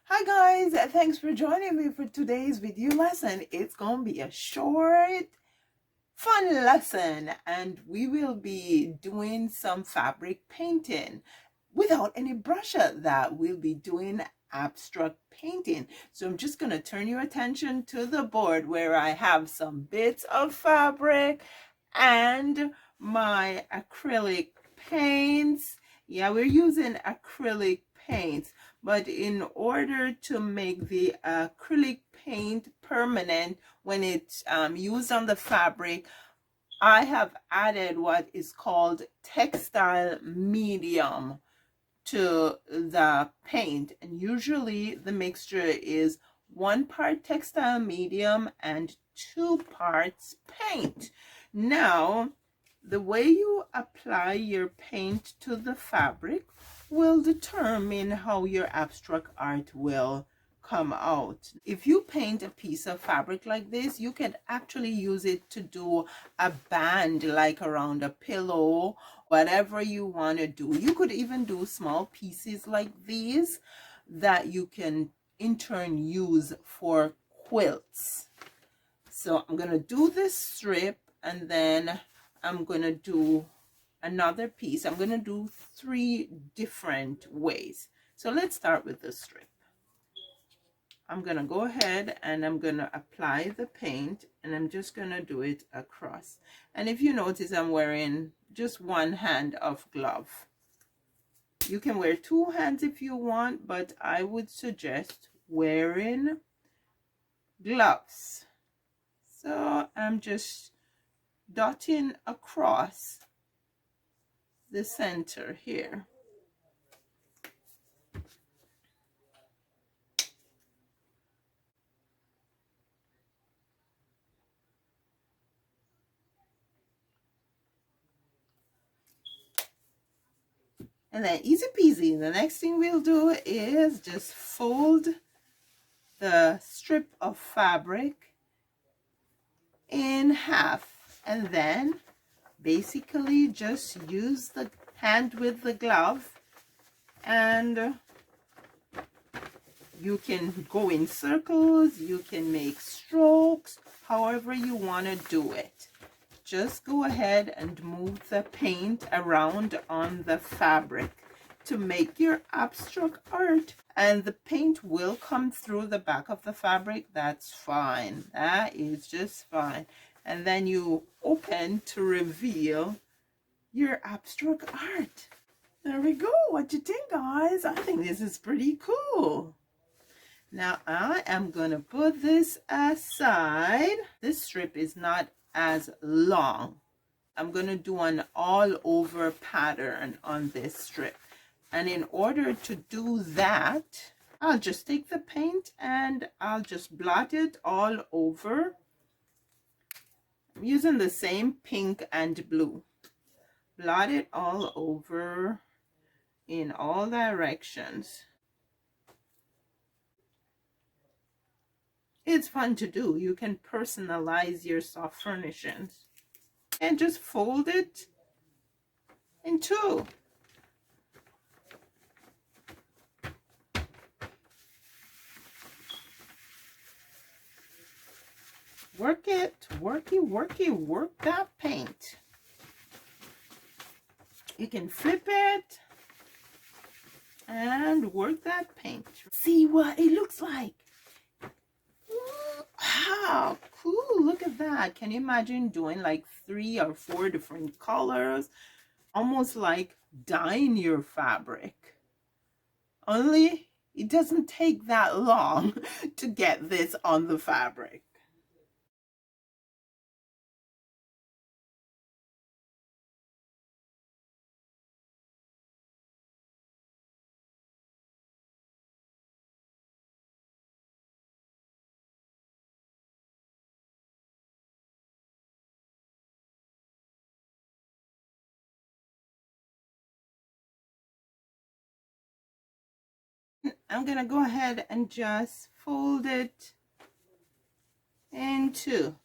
Hi guys, thanks for joining me for today's video lesson. It's gonna be a short, fun lesson and we will be doing some fabric painting without any brush at that. We'll be doing abstract painting. So I'm just gonna turn your attention to the board where I have some bits of fabric and my acrylic paints. Yeah, we're using acrylic paints, but in order to make the acrylic paint permanent when it's used on the fabric, I have added what is called textile medium to the paint, and usually the mixture is 1 part textile medium and 2 parts paint. Now, the way you apply your paint to the fabric will determine how your abstract art will come out. If you paint a piece of fabric like this, you can actually use it to do a band like around a pillow, whatever you want to do. You could even do small pieces like these that you can in turn use for quilts. So I'm going to do this strip and then I'm going to do another piece. I'm going to do 3 different ways. So let's start with the strip. I'm going to go ahead and I'm going to apply the paint and I'm just going to do it across. And if you notice, I'm wearing just 1 hand of glove. You can wear 2 hands if you want, but I would suggest wearing gloves. So I'm just dotting across the center here. And then easy peasy, the next thing we'll do is just fold the strip of fabric in half and then basically just use the hand with the glove, and you can go in circles, you can make strokes, however you want to do it. Just go ahead and move the paint around on the fabric to make your abstract art, and the paint will come through the back of the fabric. That's fine, that is just fine. And then you open to reveal your abstract art. There we go. What you think, guys? I think this is pretty cool. Now I am gonna put this aside. This strip is not as long. I'm gonna do an all over pattern on this strip, and in order to do that, I'll just take the paint and I'll just blot it all over. I'm using the same pink and blue. Blot it all over in all directions. It's fun to do. You can personalize your soft furnishings and just fold it in 2. Work it, work that paint. You can flip it and work that paint. See what it looks like. How cool, look at that. Can you imagine doing like 3 or 4 different colors, almost like dyeing your fabric? Only it doesn't take that long to get this on the fabric. I'm gonna go ahead and just fold it in 2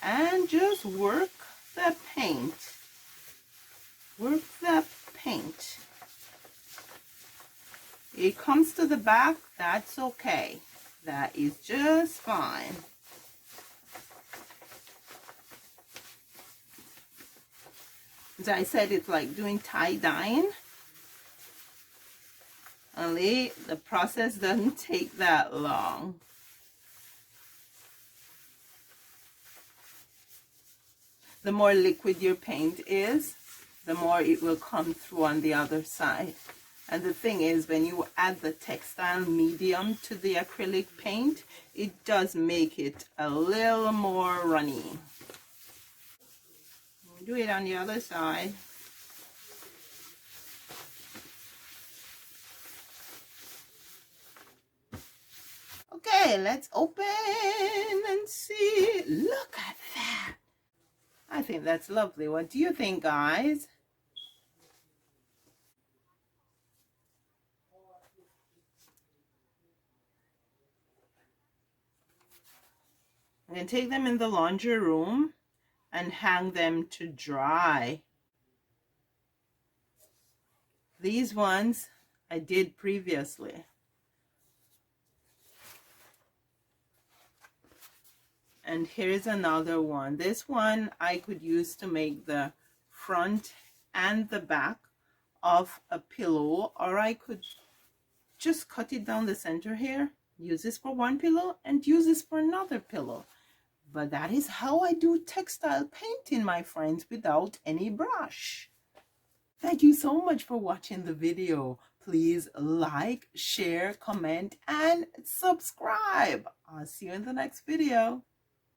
and just work the paint. Work the paint. it comes to the back, that's okay. That is just fine. As I said, it's like doing tie-dyeing. Only the process doesn't take that long. The more liquid your paint is, the more it will come through on the other side. And the thing is, when you add the textile medium to the acrylic paint, it does make it a little more runny. Do it on the other side. Okay, let's open and see. Look at that. I think that's lovely. What do you think, guys? I'm going to take them in the laundry room and hang them to dry. These ones I did previously. And here's another one. This one I could use to make the front and the back of a pillow, or I could just cut it down the center here, use this for one pillow and use this for another pillow. But that is how I do textile painting, my friends, without any brush. Thank you so much for watching the video. Please like, share, comment, and subscribe. I'll see you in the next video.